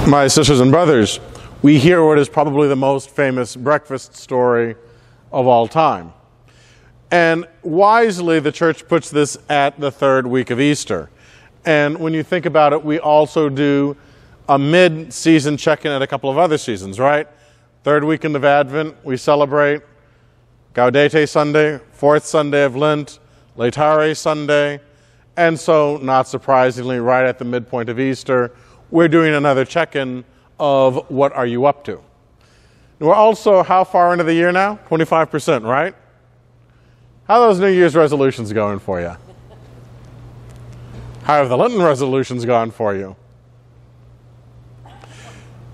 My sisters and brothers, we hear what is probably the most famous breakfast story of all time. And wisely, the church puts this at the third week of Easter. And when you think about it, we also do a mid-season check-in at a couple of other seasons, right? Third weekend of Advent, we celebrate Gaudete Sunday, fourth Sunday of Lent, Laetare Sunday, and so, not surprisingly, right at the midpoint of Easter, we're doing another check-in of what are you up to. We're also how far into the year now? 25%, right? How are those New Year's resolutions going for you? How have the Lenten resolutions gone for you?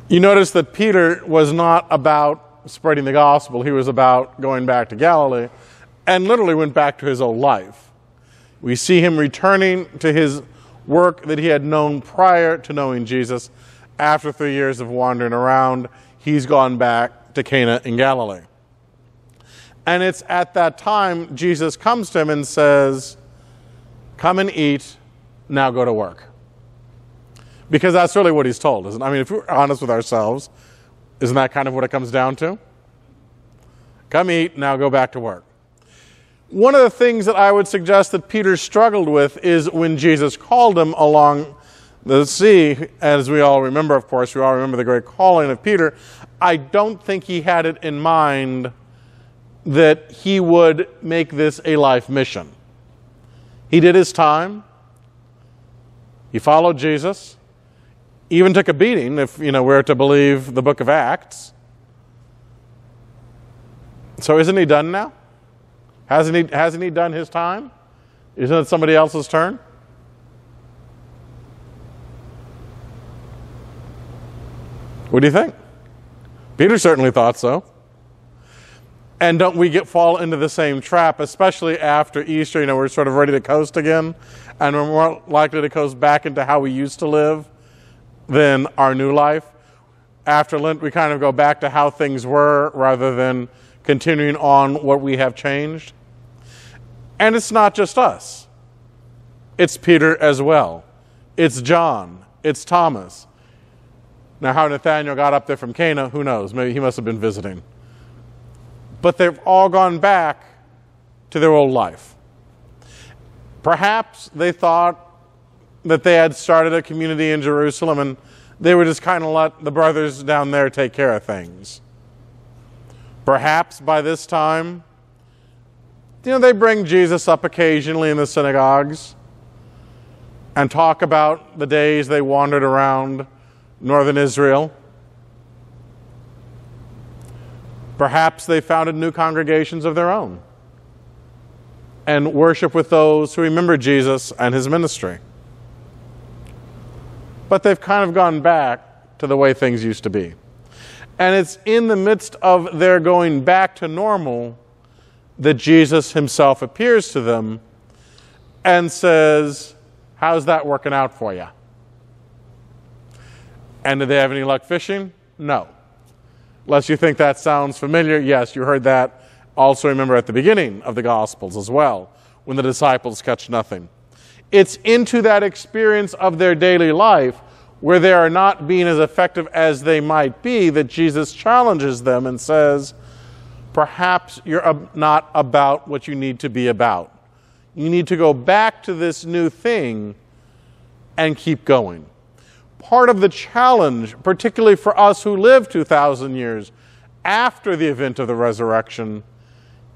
You notice that Peter was not about spreading the gospel. He was about going back to Galilee and literally went back to his old life. We see him returning to his work that he had known prior to knowing Jesus. After 3 years of wandering around, he's gone back to Cana in Galilee. And it's at that time Jesus comes to him and says, "Come and eat, now go to work." Because that's really what he's told, isn't it? I mean, if we're honest with ourselves, isn't that kind of what it comes down to? Come eat, now go back to work. One of the things that I would suggest that Peter struggled with is when Jesus called him along the sea, as we all remember, of course, we all remember the great calling of Peter. I don't think he had it in mind that he would make this a life mission. He did his time. He followed Jesus. Even took a beating, if we're to believe the book of Acts. So isn't he done now? Hasn't he done his time? Isn't it somebody else's turn? What do you think? Peter certainly thought so. And don't we fall into the same trap, especially after Easter? We're sort of ready to coast again, and we're more likely to coast back into how we used to live than our new life. After Lent, we kind of go back to how things were rather than continuing on what we have changed. And it's not just us. It's Peter as well. It's John. It's Thomas. Now, how Nathaniel got up there from Cana, who knows? Maybe he must have been visiting. But they've all gone back to their old life. Perhaps they thought that they had started a community in Jerusalem and they would just kind of let the brothers down there take care of things. Perhaps by this time, they bring Jesus up occasionally in the synagogues and talk about the days they wandered around northern Israel. Perhaps they founded new congregations of their own and worship with those who remember Jesus and his ministry. But they've kind of gone back to the way things used to be. And it's in the midst of their going back to normal that Jesus himself appears to them and says, "How's that working out for you?" And did they have any luck fishing? No. Unless you think that sounds familiar, yes, you heard that. Also remember at the beginning of the Gospels as well, when the disciples catch nothing. It's into that experience of their daily life where they are not being as effective as they might be that Jesus challenges them and says, perhaps you're not about what you need to be about. You need to go back to this new thing and keep going. Part of the challenge, particularly for us who live 2,000 years after the event of the resurrection,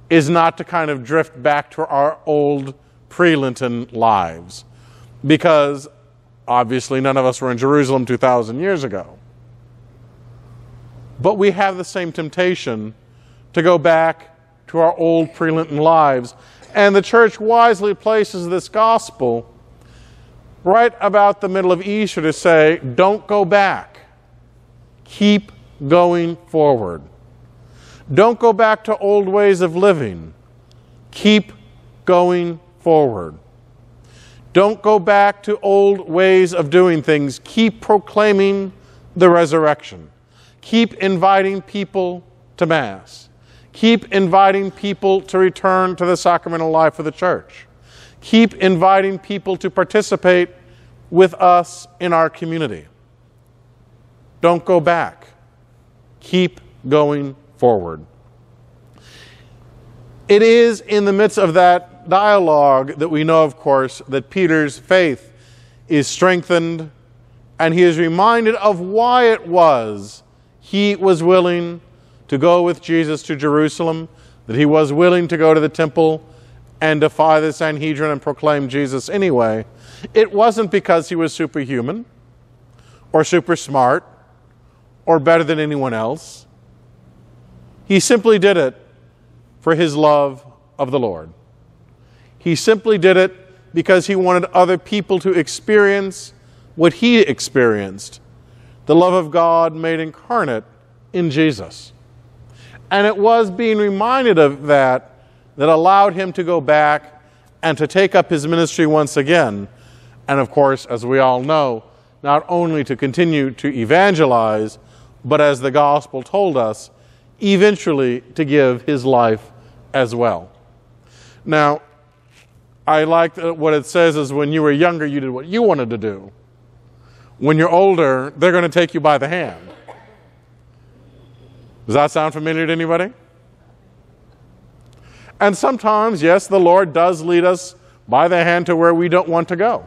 is not to kind of drift back to our old pre-Lenten lives. Because obviously none of us were in Jerusalem 2,000 years ago. But we have the same temptation to go back to our old pre-Lenten lives. And the church wisely places this gospel right about the middle of Easter to say, don't go back. Keep going forward. Don't go back to old ways of living. Keep going forward. Don't go back to old ways of doing things. Keep proclaiming the resurrection. Keep inviting people to Mass. Keep inviting people to return to the sacramental life of the church. Keep inviting people to participate with us in our community. Don't go back. Keep going forward. It is in the midst of that dialogue that we know, of course, that Peter's faith is strengthened, and he is reminded of why it was he was willing to go with Jesus to Jerusalem, that he was willing to go to the temple and defy the Sanhedrin and proclaim Jesus anyway. It wasn't because he was superhuman or super smart or better than anyone else. He simply did it for his love of the Lord. He simply did it because he wanted other people to experience what he experienced, the love of God made incarnate in Jesus. And it was being reminded of that that allowed him to go back and to take up his ministry once again. And of course, as we all know, not only to continue to evangelize, but as the gospel told us, eventually to give his life as well. Now, I like what it says is when you were younger, you did what you wanted to do. When you're older, they're going to take you by the hand. Does that sound familiar to anybody? And sometimes, yes, the Lord does lead us by the hand to where we don't want to go,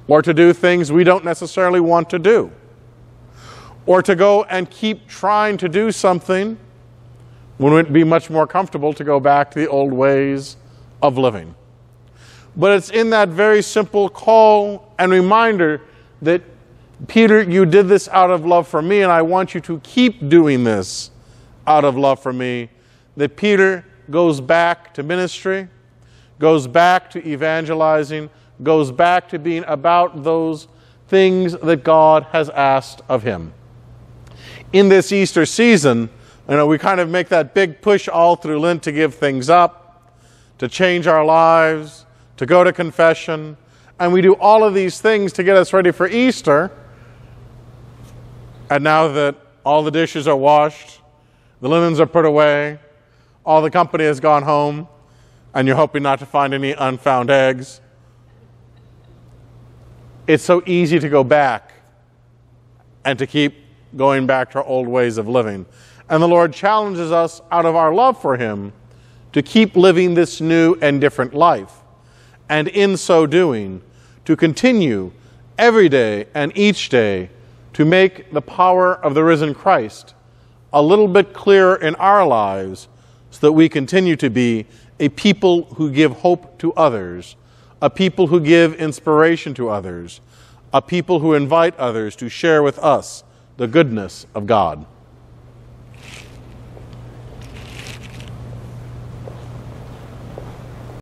or to do things we don't necessarily want to do, or to go and keep trying to do something when it would be much more comfortable to go back to the old ways of living. But it's in that very simple call and reminder that, Peter, you did this out of love for me, and I want you to keep doing this out of love for me, that Peter goes back to ministry, goes back to evangelizing, goes back to being about those things that God has asked of him. In this Easter season, we kind of make that big push all through Lent to give things up, to change our lives, to go to confession, and we do all of these things to get us ready for Easter. And now that all the dishes are washed, the linens are put away, all the company has gone home, and you're hoping not to find any unfound eggs, it's so easy to go back and to keep going back to our old ways of living. And the Lord challenges us out of our love for him to keep living this new and different life. And in so doing, to continue every day and each day to make the power of the risen Christ a little bit clearer in our lives, so that we continue to be a people who give hope to others, a people who give inspiration to others, a people who invite others to share with us the goodness of God.